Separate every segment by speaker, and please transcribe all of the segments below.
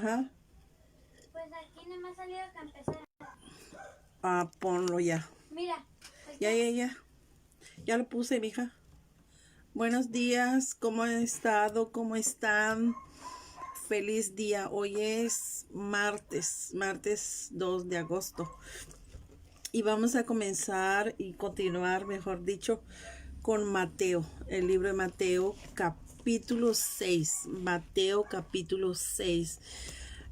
Speaker 1: Ajá.
Speaker 2: Pues aquí no me ha salido que empezar.
Speaker 1: Ah, ponlo ya.
Speaker 2: Mira.
Speaker 1: Ya. Ya lo puse, mija. Buenos días, ¿cómo han estado? ¿Cómo están? Feliz día. Hoy es martes 2 de agosto. Y vamos a comenzar y continuar, mejor dicho, con Mateo, el libro de Mateo, capítulo 6. Mateo, capítulo 6.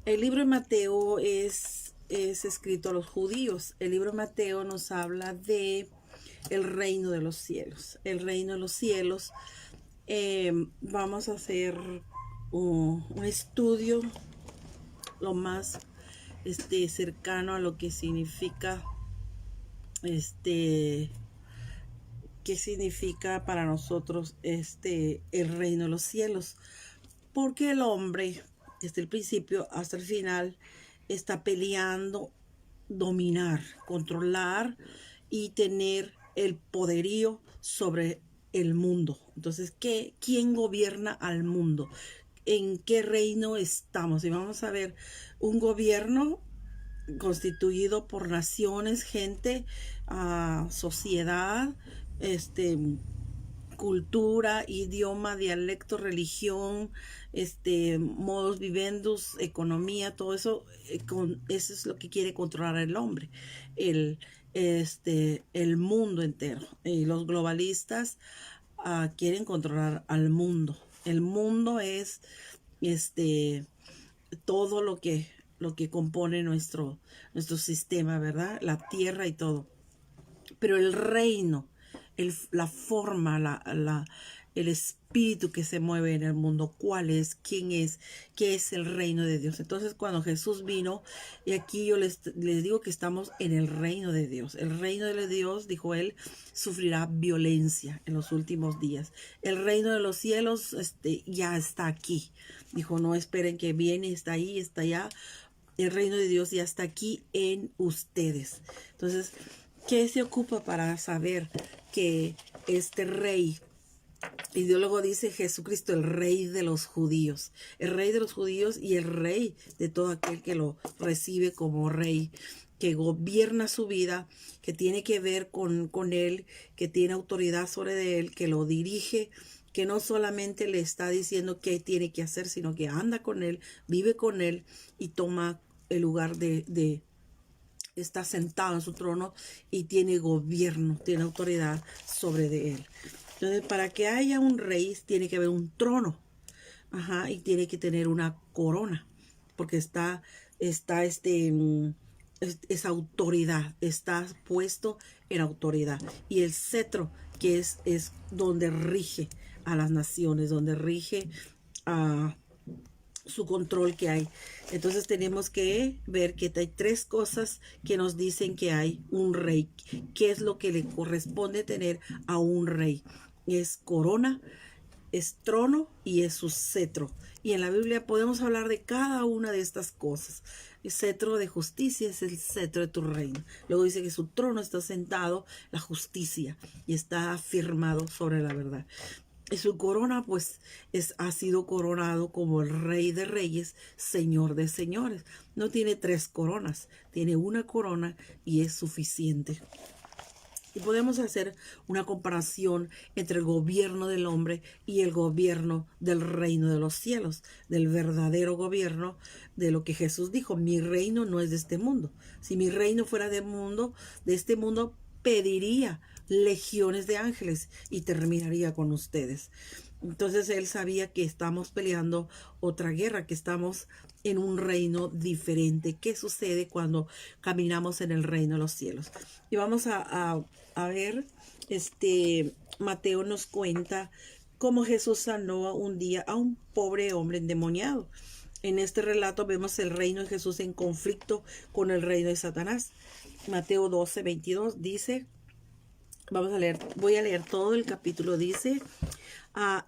Speaker 1: El libro de Mateo es escrito a los judíos. El libro de Mateo nos habla de el reino de los cielos. El reino de los cielos. Vamos a hacer un estudio lo más cercano a lo que significa qué significa para nosotros el reino de los cielos, porque el hombre desde el principio hasta el final está peleando dominar, controlar y tener el poderío sobre el mundo. Entonces, ¿quién gobierna al mundo? ¿En qué reino estamos? Y vamos a ver un gobierno constituido por naciones, gente, sociedad, cultura, idioma, dialecto, religión, modos vivendus, economía, todo eso, eso es lo que quiere controlar el hombre, el mundo entero. Y los globalistas quieren controlar al mundo. El mundo es todo lo que compone nuestro sistema, ¿verdad? La tierra y todo. Pero el reino, la forma, el espíritu que se mueve en el mundo, ¿cuál es? ¿Quién es? ¿Qué es el reino de Dios? Entonces, cuando Jesús vino, y aquí yo les digo que estamos en el reino de Dios. El reino de Dios, dijo él, sufrirá violencia en los últimos días. El reino de los cielos ya está aquí. Dijo, no esperen que viene, está ahí, está allá. El reino de Dios ya está aquí en ustedes. Entonces, ¿qué se ocupa para saber que este rey, y luego dice Jesucristo, el rey de los judíos, el rey de los judíos y el rey de todo aquel que lo recibe como rey, que gobierna su vida, que tiene que ver con él, que tiene autoridad sobre él, que lo dirige, que no solamente le está diciendo qué tiene que hacer, sino que anda con él, vive con él y toma el lugar está sentado en su trono y tiene gobierno, tiene autoridad sobre de él. Entonces, para que haya un rey, tiene que haber un trono. Ajá, y tiene que tener una corona, porque está esa autoridad, está puesto en autoridad. Y el cetro, que es donde rige a las naciones, donde rige a su control que hay. Entonces tenemos que ver que hay tres cosas que nos dicen que hay un rey. ¿Qué es lo que le corresponde tener a un rey? Es corona, es trono y es su cetro. Y en la Biblia podemos hablar de cada una de estas cosas. El cetro de justicia es el cetro de tu reino. Luego dice que su trono está sentado, la justicia, y está afirmado sobre la verdad. Y su corona, pues, ha sido coronado como el Rey de Reyes, Señor de Señores. No tiene tres coronas, tiene una corona y es suficiente. Y podemos hacer una comparación entre el gobierno del hombre y el gobierno del reino de los cielos, del verdadero gobierno de lo que Jesús dijo. Mi reino no es de este mundo. Si mi reino fuera de este mundo, pediría legiones de ángeles y terminaría con ustedes. Entonces él sabía que estamos peleando otra guerra, que estamos en un reino diferente. ¿Qué sucede cuando caminamos en el reino de los cielos? Y vamos a ver, Mateo nos cuenta cómo Jesús sanó un día a un pobre hombre endemoniado. En este relato vemos el reino de Jesús en conflicto con el reino de Satanás. Mateo 12:22 dice, vamos a leer, voy a leer todo el capítulo, dice,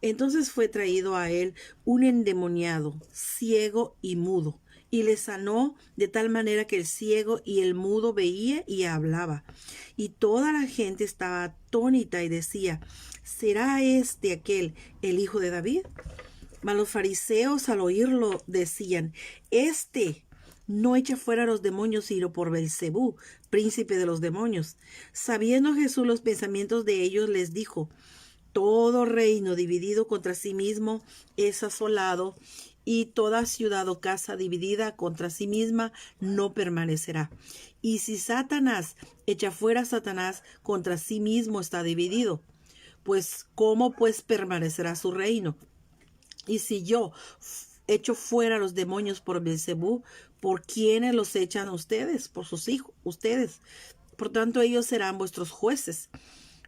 Speaker 1: entonces fue traído a él un endemoniado, ciego y mudo, y le sanó de tal manera que el ciego y el mudo veía y hablaba. Y toda la gente estaba atónita y decía, ¿será aquel el hijo de David? Mas los fariseos al oírlo decían: Este no echa fuera a los demonios sino por Belcebú, príncipe de los demonios. Sabiendo Jesús los pensamientos de ellos, les dijo: Todo reino dividido contra sí mismo es asolado, y toda ciudad o casa dividida contra sí misma no permanecerá. Y si Satanás echa fuera a Satanás, contra sí mismo está dividido. Pues, ¿cómo pues permanecerá su reino? Y si yo echo fuera a los demonios por Belcebú, ¿por quiénes los echan ustedes? Por sus hijos, ustedes. Por tanto, ellos serán vuestros jueces.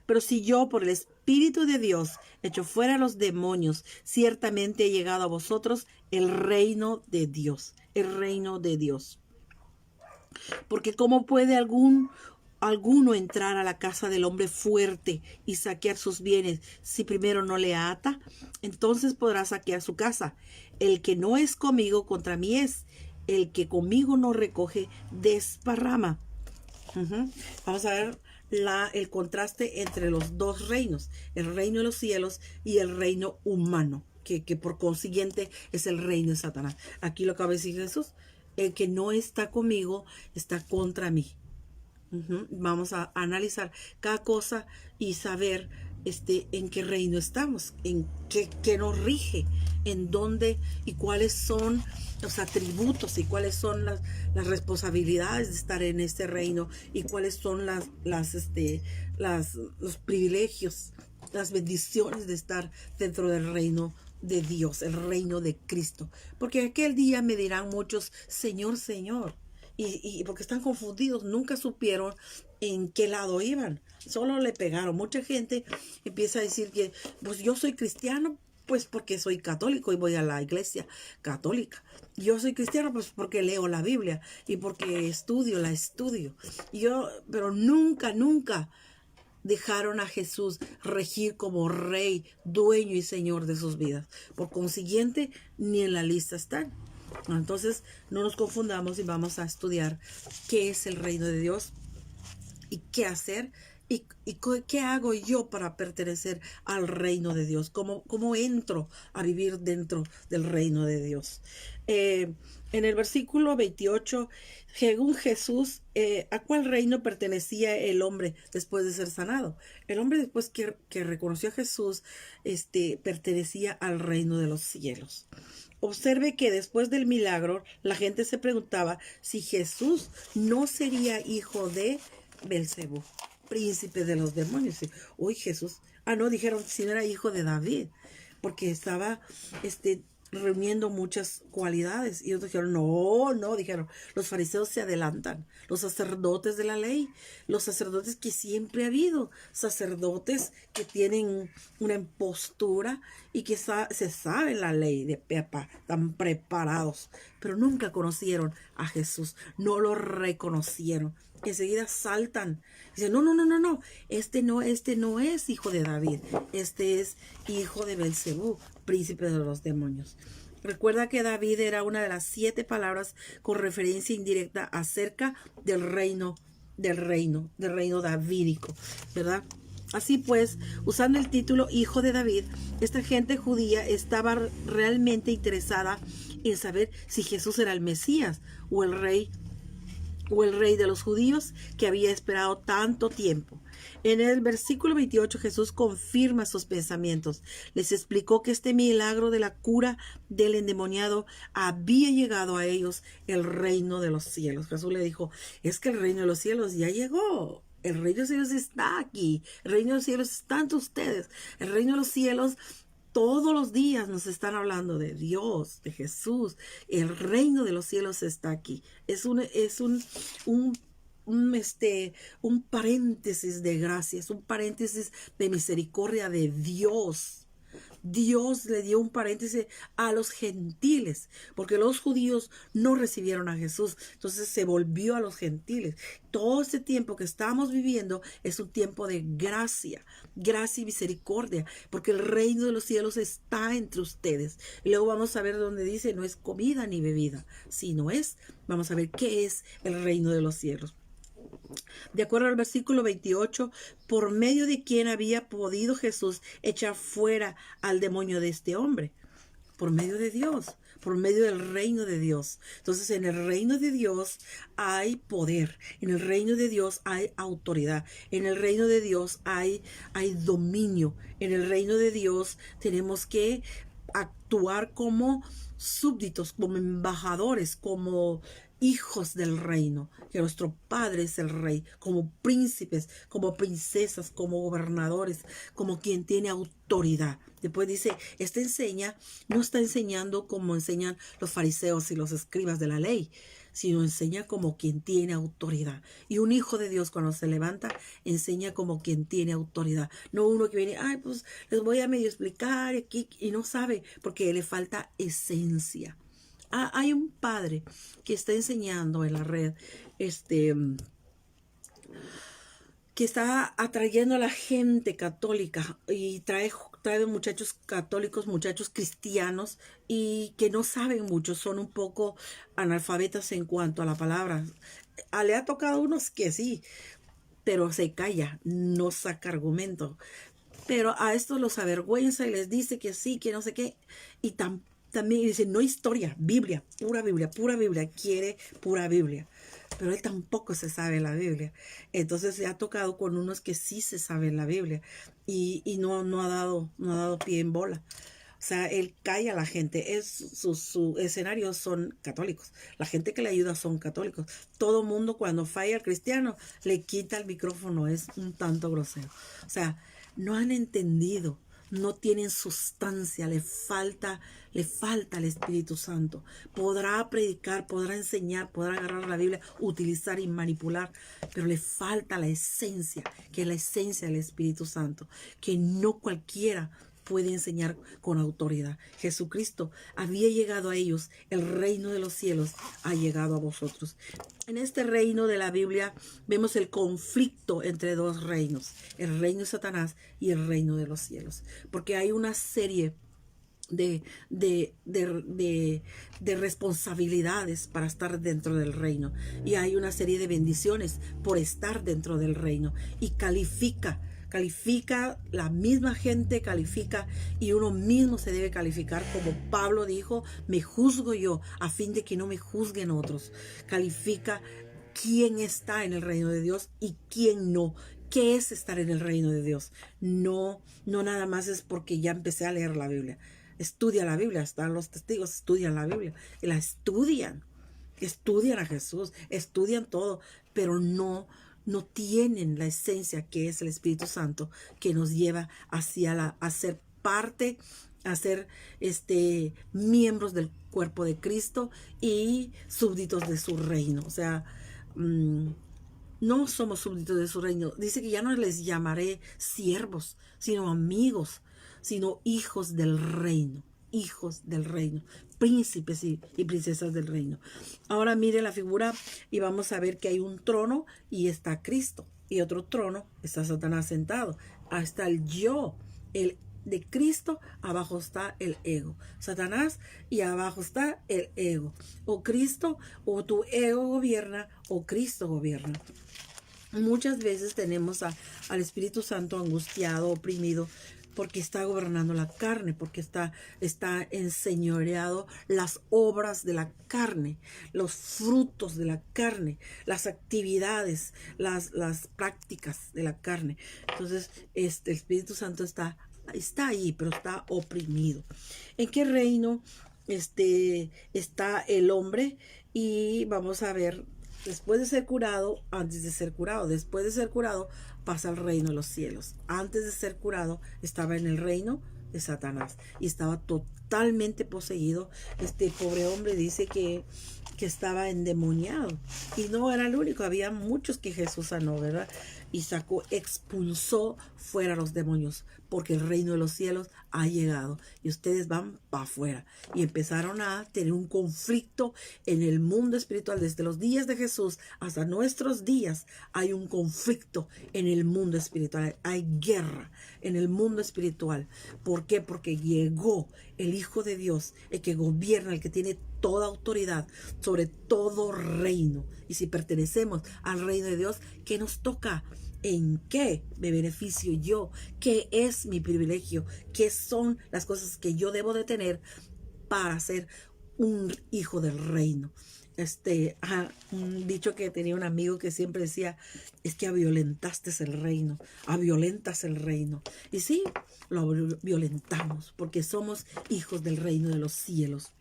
Speaker 1: Pero si yo por el Espíritu de Dios echo fuera a los demonios, ciertamente he llegado a vosotros el reino de Dios. El reino de Dios. Porque ¿cómo puede alguno entrar a la casa del hombre fuerte y saquear sus bienes si primero no le ata? Entonces podrá saquear su casa. El que no es conmigo contra mí es. El que conmigo no recoge, desparrama. Vamos a ver el contraste entre los dos reinos, el reino de los cielos y el reino humano, que por consiguiente es el reino de Satanás. Aquí lo acaba de decir Jesús: el que no está conmigo está contra mí. Vamos a analizar cada cosa y saber en qué reino estamos, en qué nos rige, en dónde y cuáles son los atributos y cuáles son las responsabilidades de estar en este reino y cuáles son los privilegios, las bendiciones de estar dentro del reino de Dios, el reino de Cristo. Porque aquel día me dirán muchos: Señor, Señor. Y porque están confundidos, nunca supieron en qué lado iban, solo le pegaron. Mucha gente empieza a decir que pues yo soy cristiano pues porque soy católico y voy a la iglesia católica. Yo soy cristiano pues porque leo la Biblia y porque la estudio. Pero nunca dejaron a Jesús regir como rey, dueño y señor de sus vidas. Por consiguiente, ni en la lista están. Entonces, no nos confundamos y vamos a estudiar qué es el reino de Dios y qué hacer y qué hago yo para pertenecer al reino de Dios. ¿Cómo entro a vivir dentro del reino de Dios? En el versículo 28, según Jesús, ¿a cuál reino pertenecía el hombre después de ser sanado? El hombre, después que reconoció a Jesús, pertenecía al reino de los cielos. Observe que después del milagro, la gente se preguntaba si Jesús no sería hijo de Belcebú, príncipe de los demonios. Uy, Jesús. No, dijeron si no era hijo de David, porque estaba reuniendo muchas cualidades. Y otros dijeron, no, dijeron, los fariseos se adelantan, los sacerdotes de la ley, los sacerdotes que siempre ha habido, sacerdotes que tienen una impostura y que se sabe la ley de Pepa, tan preparados, pero nunca conocieron a Jesús, no lo reconocieron. Enseguida saltan. Dicen, no, este no es hijo de David, este es hijo de Belcebú, príncipe de los demonios. Recuerda que David era una de las 7 palabras con referencia indirecta acerca del reino davídico, ¿verdad? Así pues, usando el título hijo de David, esta gente judía estaba realmente interesada en saber si Jesús era el Mesías o el rey de los judíos que había esperado tanto tiempo. En el versículo 28 Jesús confirma sus pensamientos. Les explicó que este milagro de la cura del endemoniado había llegado a ellos el reino de los cielos. Jesús le dijo, es que el reino de los cielos ya llegó. El reino de los cielos está aquí. El reino de los cielos está ante ustedes. El reino de los cielos todos los días nos están hablando de Dios, de Jesús. El reino de los cielos está aquí. Es un paréntesis de gracia, es un paréntesis de misericordia de Dios. Dios le dio un paréntesis a los gentiles, porque los judíos no recibieron a Jesús, entonces se volvió a los gentiles. Todo este tiempo que estamos viviendo es un tiempo de gracia y misericordia, porque el reino de los cielos está entre ustedes. Y luego vamos a ver donde dice, no es comida ni bebida, sino vamos a ver qué es el reino de los cielos. De acuerdo al versículo 28, por medio de quien había podido Jesús echar fuera al demonio de este hombre. por medio de Dios, por medio del reino de Dios. Entonces, en el reino de Dios hay poder, en el reino de Dios hay autoridad, en el reino de Dios hay dominio, en el reino de Dios tenemos que actuar como súbditos, como embajadores, como hijos del reino, que nuestro Padre es el Rey, como príncipes, como princesas, como gobernadores, como quien tiene autoridad. Después dice, no está enseñando como enseñan los fariseos y los escribas de la ley, sino enseña como quien tiene autoridad. Y un hijo de Dios cuando se levanta, enseña como quien tiene autoridad. No uno que viene, ay, pues les voy a medio explicar aquí, y no sabe, porque le falta esencia. Hay un padre que está enseñando en la red, que está atrayendo a la gente católica y trae muchachos católicos, muchachos cristianos y que no saben mucho, son un poco analfabetas en cuanto a la palabra. Le ha tocado a unos que sí, pero se calla, no saca argumento. Pero a estos los avergüenza y les dice que sí, que no sé qué, y también dice, no historia, Biblia, pura Biblia, quiere pura Biblia. Pero él tampoco se sabe la Biblia. Entonces se ha tocado con unos que sí se saben la Biblia y no ha dado pie en bola. O sea, él calla a la gente. Su escenario son católicos. La gente que le ayuda son católicos. Todo mundo cuando falla al cristiano le quita el micrófono. Es un tanto grosero. O sea, no han entendido. No tienen sustancia, le falta el Espíritu Santo. Podrá predicar, podrá enseñar, podrá agarrar la Biblia, utilizar y manipular, pero le falta la esencia, que es la esencia del Espíritu Santo, que no cualquiera puede enseñar con autoridad. Jesucristo había llegado a ellos, el reino de los cielos ha llegado a vosotros. En este reino de la Biblia vemos el conflicto entre dos reinos, el reino de Satanás y el reino de los cielos, porque hay una serie de responsabilidades para estar dentro del reino y hay una serie de bendiciones por estar dentro del reino y califica, la misma gente califica y uno mismo se debe calificar, como Pablo dijo, me juzgo yo a fin de que no me juzguen otros. Califica quién está en el reino de Dios y quién no. ¿Qué es estar en el reino de Dios? No nada más es porque ya empecé a leer la Biblia. Estudia la Biblia, están los testigos, estudian la Biblia, y la estudian a Jesús, estudian todo, pero no tienen la esencia que es el Espíritu Santo, que nos lleva a ser parte, a ser miembros del cuerpo de Cristo y súbditos de su reino. O sea, no somos súbditos de su reino. Dice que ya no les llamaré siervos, sino amigos, sino hijos del reino, príncipes y princesas del reino. Ahora mire la figura y vamos a ver que hay un trono y está Cristo, y otro trono está Satanás sentado. Ahí está el yo, el de Cristo, abajo está el ego. Satanás y abajo está el ego. O Cristo, o tu ego gobierna, o Cristo gobierna. Muchas veces tenemos al Espíritu Santo angustiado, oprimido, porque está gobernando la carne, porque está enseñoreado las obras de la carne, los frutos de la carne, las actividades, las prácticas de la carne. Entonces, el Espíritu Santo está ahí, pero está oprimido. ¿En qué reino está el hombre? Y vamos a ver, después de ser curado, antes de ser curado, después de ser curado, pasa al reino de los cielos. Antes de ser curado, estaba en el reino de Satanás y estaba totalmente poseído. Este pobre hombre dice que estaba endemoniado y no era el único, había muchos que Jesús sanó, ¿verdad? Y expulsó fuera los demonios, porque el reino de los cielos ha llegado y ustedes van para afuera. Y empezaron a tener un conflicto en el mundo espiritual. Desde los días de Jesús hasta nuestros días hay un conflicto en el mundo espiritual. Hay guerra en el mundo espiritual. ¿Por qué? Porque llegó el Hijo de Dios, el que gobierna, el que tiene toda autoridad sobre todo reino. Y si pertenecemos al reino de Dios, ¿qué nos toca? ¿En qué me beneficio yo? ¿Qué es mi privilegio? ¿Qué son las cosas que yo debo de tener para ser un hijo del reino. Un dicho que tenía un amigo que siempre decía, es que violentaste el reino, violentas el reino. Y sí, lo violentamos porque somos hijos del reino de los cielos.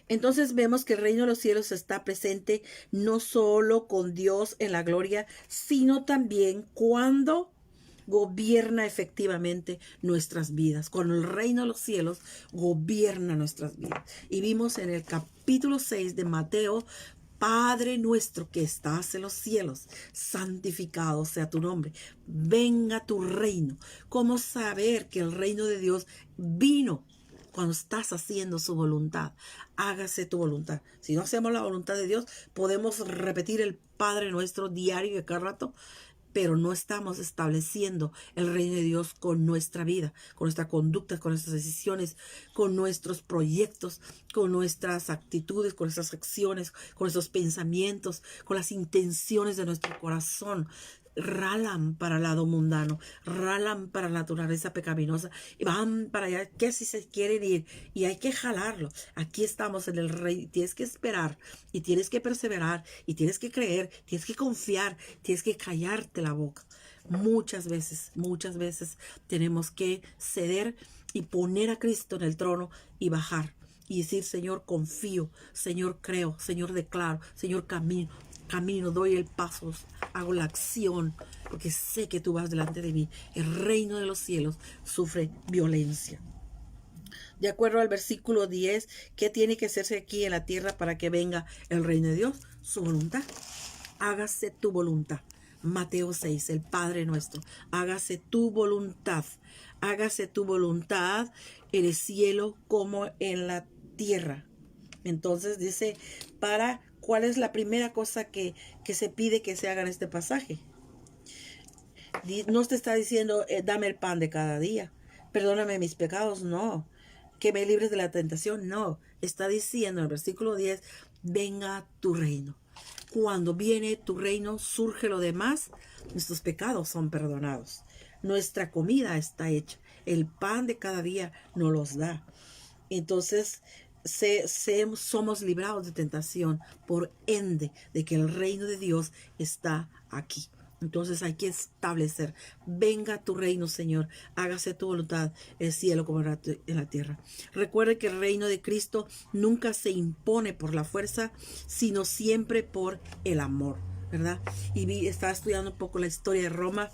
Speaker 1: Entonces vemos que el reino de los cielos está presente no solo con Dios en la gloria, sino también cuando gobierna efectivamente nuestras vidas. Cuando el reino de los cielos gobierna nuestras vidas. Y vimos en el capítulo 6 de Mateo, Padre nuestro que estás en los cielos, santificado sea tu nombre, venga tu reino. ¿Cómo saber que el reino de Dios vino? Cuando estás haciendo su voluntad, hágase tu voluntad. Si no hacemos la voluntad de Dios, podemos repetir el Padre nuestro diario y cada rato, pero no estamos estableciendo el reino de Dios con nuestra vida, con nuestra conducta, con nuestras decisiones, con nuestros proyectos, con nuestras actitudes, con nuestras acciones, con nuestros pensamientos, con las intenciones de nuestro corazón. Ralan para el lado mundano, ralan para la naturaleza pecaminosa y van para allá que si se quieren ir y hay que jalarlo. Aquí estamos en el rey, tienes que esperar y tienes que perseverar y tienes que creer, tienes que confiar, tienes que callarte la boca. Muchas veces tenemos que ceder y poner a Cristo en el trono y bajar y decir, Señor, confío, Señor, creo, Señor, declaro, Señor, camino, doy el paso, hago la acción, porque sé que tú vas delante de mí. El reino de los cielos sufre violencia. De acuerdo al versículo 10, ¿qué tiene que hacerse aquí en la tierra para que venga el reino de Dios? Su voluntad. Hágase tu voluntad. Mateo 6, el Padre nuestro. Hágase tu voluntad. Hágase tu voluntad en el cielo como en la tierra. Entonces dice, ¿cuál es la primera cosa que se pide que se haga en este pasaje? No te está diciendo, dame el pan de cada día, perdóname mis pecados, no. Que me libres de la tentación, no. Está diciendo en el versículo 10, venga tu reino. Cuando viene tu reino, surge lo demás, nuestros pecados son perdonados. Nuestra comida está hecha. El pan de cada día nos los da. Entonces, somos librados de tentación por ende de que el reino de Dios está aquí. Entonces hay que establecer, venga tu reino, Señor, hágase tu voluntad en el cielo como en la tierra. Recuerde que el reino de Cristo nunca se impone por la fuerza, sino siempre por el amor, ¿verdad? Y estaba estudiando un poco la historia de Roma,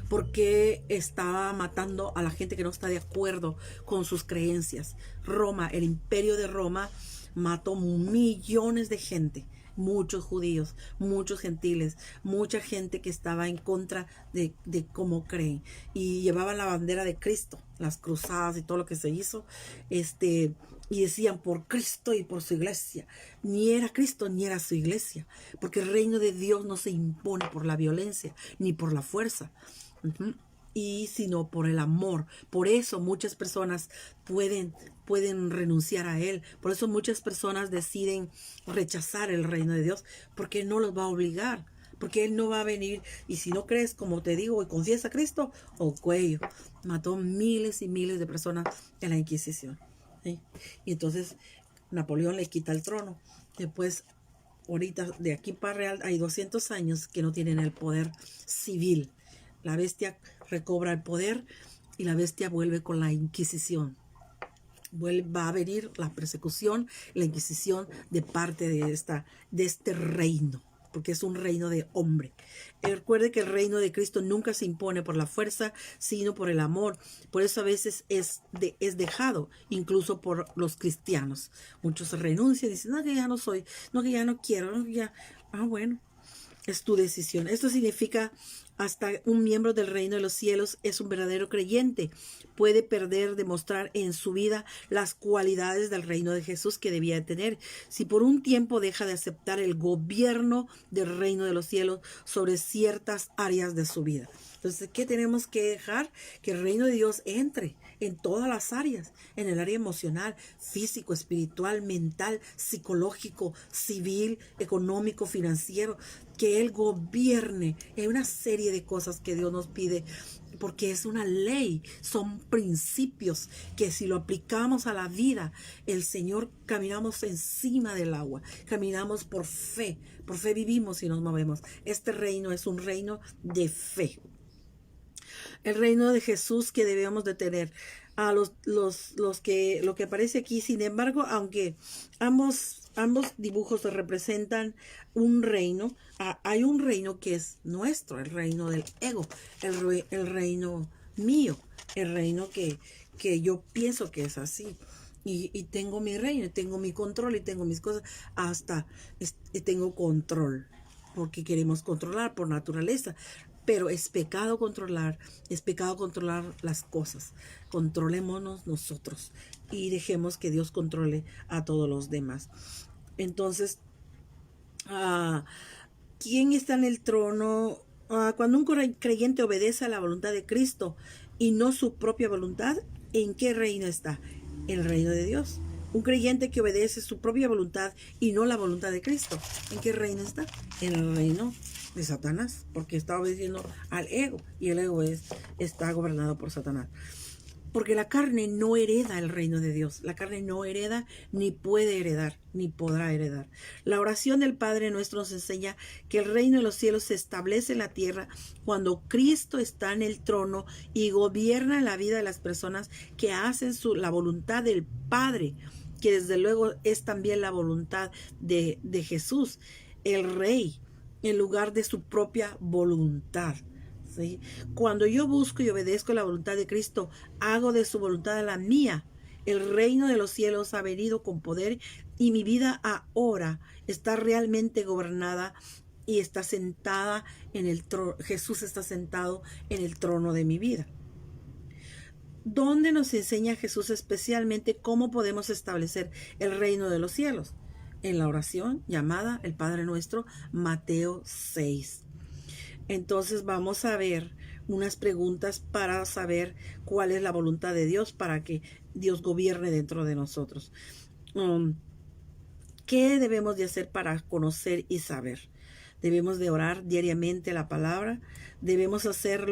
Speaker 1: porque estaba matando a la gente que no está de acuerdo con sus creencias. Roma, el imperio de Roma, mató millones de gente, muchos judíos, muchos gentiles, mucha gente que estaba en contra de cómo creen. Y llevaban la bandera de Cristo, las cruzadas y todo lo que se hizo, y decían por Cristo y por su iglesia. Ni era Cristo ni era su iglesia, porque el reino de Dios no se impone por la violencia ni por la fuerza, y sino por el amor. Por eso muchas personas pueden renunciar a él. Por eso muchas personas deciden rechazar el reino de Dios, porque no los va a obligar, porque él no va a venir. Y si no crees, como te digo, y confiesa a Cristo, o cuello. Mató miles y miles de personas en la Inquisición, ¿sí? Y entonces Napoleón le quita el trono. Después, ahorita de aquí para real, hay 200 años que no tienen el poder civil. La bestia recobra el poder y la bestia vuelve con la Inquisición. Va a venir la persecución, la Inquisición de parte de este reino, porque es un reino de hombre. Recuerde que el reino de Cristo nunca se impone por la fuerza, sino por el amor. Por eso a veces es dejado, incluso por los cristianos. Muchos renuncian y dicen, no, que ya no soy, no, que ya no quiero, no, que ya. Bueno, es tu decisión. Esto significa hasta un miembro del reino de los cielos es un verdadero creyente. Puede demostrar en su vida las cualidades del reino de Jesús que debía de tener. Si por un tiempo deja de aceptar el gobierno del reino de los cielos sobre ciertas áreas de su vida. Entonces, ¿qué tenemos que dejar? Que el reino de Dios entre en todas las áreas, en el área emocional, físico, espiritual, mental, psicológico, civil, económico, financiero, que Él gobierne en una serie serie de cosas que Dios nos pide, porque es una ley, son principios que si lo aplicamos a la vida, el Señor, caminamos encima del agua, caminamos por fe vivimos y nos movemos. Este reino es un reino de fe. El reino de Jesús que debemos de tener. A lo que aparece aquí, sin embargo, aunque ambos dibujos representan un reino, hay un reino que es nuestro, el reino del ego, el reino mío, el reino que yo pienso que es así. Y tengo mi reino, y tengo mi control, y tengo mis cosas, y tengo control, porque queremos controlar por naturaleza. Pero es pecado controlar las cosas. Controlémonos nosotros y dejemos que Dios controle a todos los demás. Entonces, ¿quién está en el trono? Cuando un creyente obedece a la voluntad de Cristo y no su propia voluntad, ¿en qué reino está? En el reino de Dios. Un creyente que obedece su propia voluntad y no la voluntad de Cristo, ¿en qué reino está? En el reino de Satanás, porque está obedeciendo al ego, y el ego está gobernado por Satanás. Porque la carne no hereda el reino de Dios. La carne no hereda, ni puede heredar, ni podrá heredar. La oración del Padre Nuestro nos enseña que el reino de los cielos se establece en la tierra cuando Cristo está en el trono y gobierna la vida de las personas que hacen la voluntad del Padre, que desde luego es también la voluntad de Jesús, el Rey, en lugar de su propia voluntad. ¿Sí? Cuando yo busco y obedezco la voluntad de Cristo, hago de su voluntad la mía. El reino de los cielos ha venido con poder y mi vida ahora está realmente gobernada y está sentada en el trono. Jesús está sentado en el trono de mi vida. ¿Dónde nos enseña Jesús especialmente cómo podemos establecer el reino de los cielos? En la oración llamada el Padre Nuestro, Mateo 6. Entonces vamos a ver unas preguntas para saber cuál es la voluntad de Dios para que Dios gobierne dentro de nosotros. ¿Qué debemos de hacer para conocer y saber? Debemos de orar diariamente la palabra. Debemos hacerlo